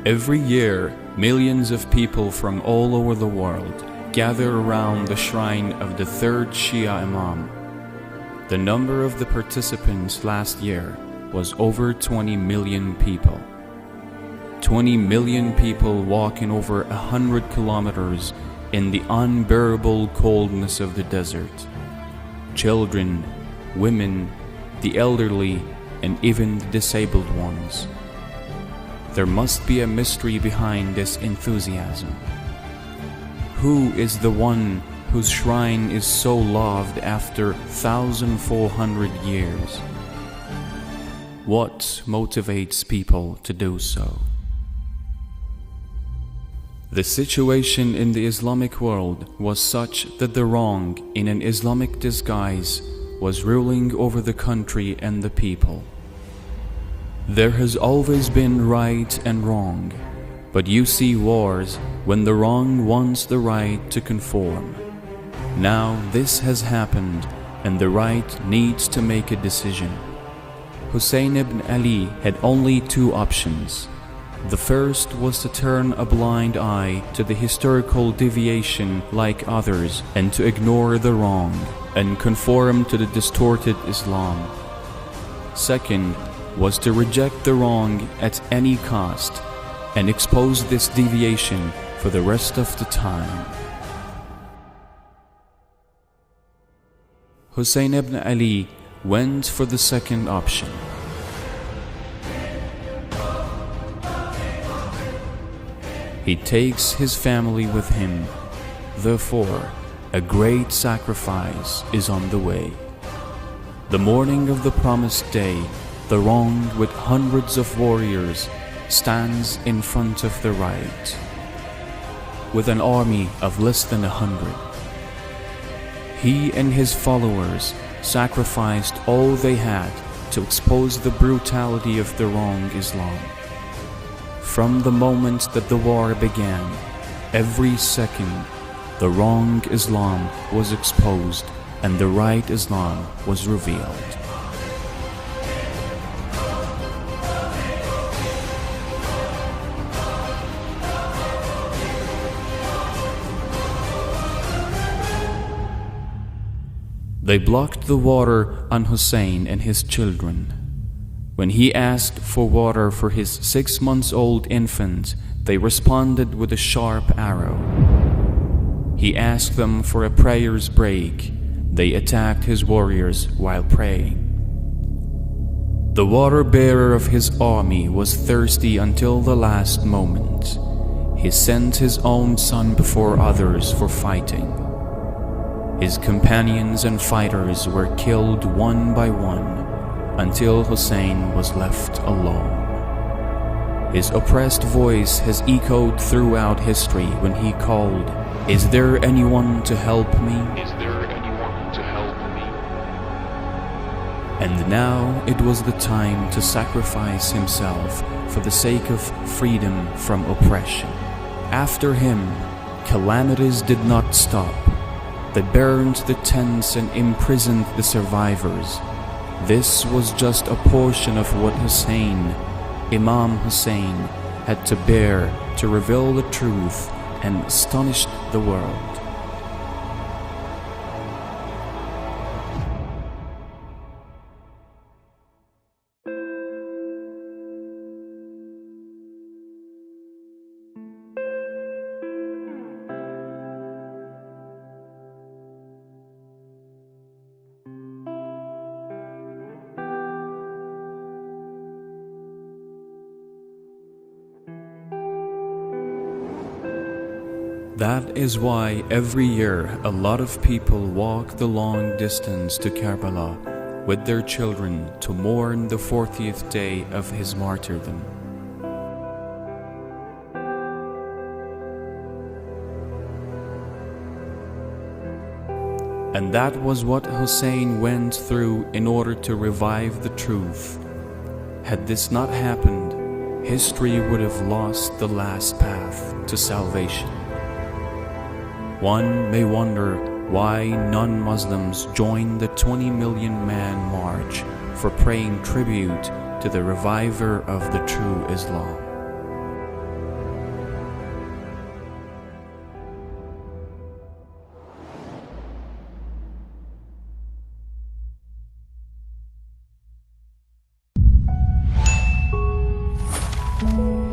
Every year, millions of people from all over the world gather around the shrine of the third Shia Imam. The number of the participants last year was over 20 million people. 20 million people walking over 100 kilometers in the unbearable coldness of the desert. Children, women, the elderly, and even the disabled ones. There must be a mystery behind this enthusiasm. Who is the one whose shrine is so loved after 1,400 years? What motivates people to do so? The situation in the Islamic world was such that the wrong, in an Islamic disguise, was ruling over the country and the people. There has always been right and wrong, but you see wars when the wrong wants the right to conform. Now this has happened and the right needs to make a decision. Hussein ibn Ali had only two options. The first was to turn a blind eye to the historical deviation like others and to ignore the wrong and conform to the distorted Islam. Second was to reject the wrong at any cost and expose this deviation for the rest of the time. Hussein ibn Ali went for the second option. He takes his family with him. Therefore, a great sacrifice is on the way. The morning of the promised day, the wrong with hundreds of warriors stands in front of the right, with an army of less than 100. He and his followers sacrificed all they had to expose the brutality of the wrong Islam. From the moment that the war began, every second, the wrong Islam was exposed and the right Islam was revealed. They blocked the water on Hussein and his children. When he asked for water for his 6-month-old infant, they responded with a sharp arrow. He asked them for a prayer's break. They attacked his warriors while praying. The water-bearer of his army was thirsty until the last moment. He sent his own son before others for fighting. His companions and fighters were killed one by one until Hussein was left alone. His oppressed voice has echoed throughout history when he called, "Is there anyone to help me? Is there anyone to help me?" And now it was the time to sacrifice himself for the sake of freedom from oppression. After him, calamities did not stop. They burned the tents and imprisoned the survivors. This was just a portion of what Imam Hussein, had to bear to reveal the truth and astonished the world. That is why every year a lot of people walk the long distance to Karbala with their children to mourn the 40th day of his martyrdom. And that was what Hussein went through in order to revive the truth. Had this not happened, history would have lost the last path to salvation. One may wonder why non-Muslims joined the 20 million man march for paying tribute to the reviver of the true Islam. you.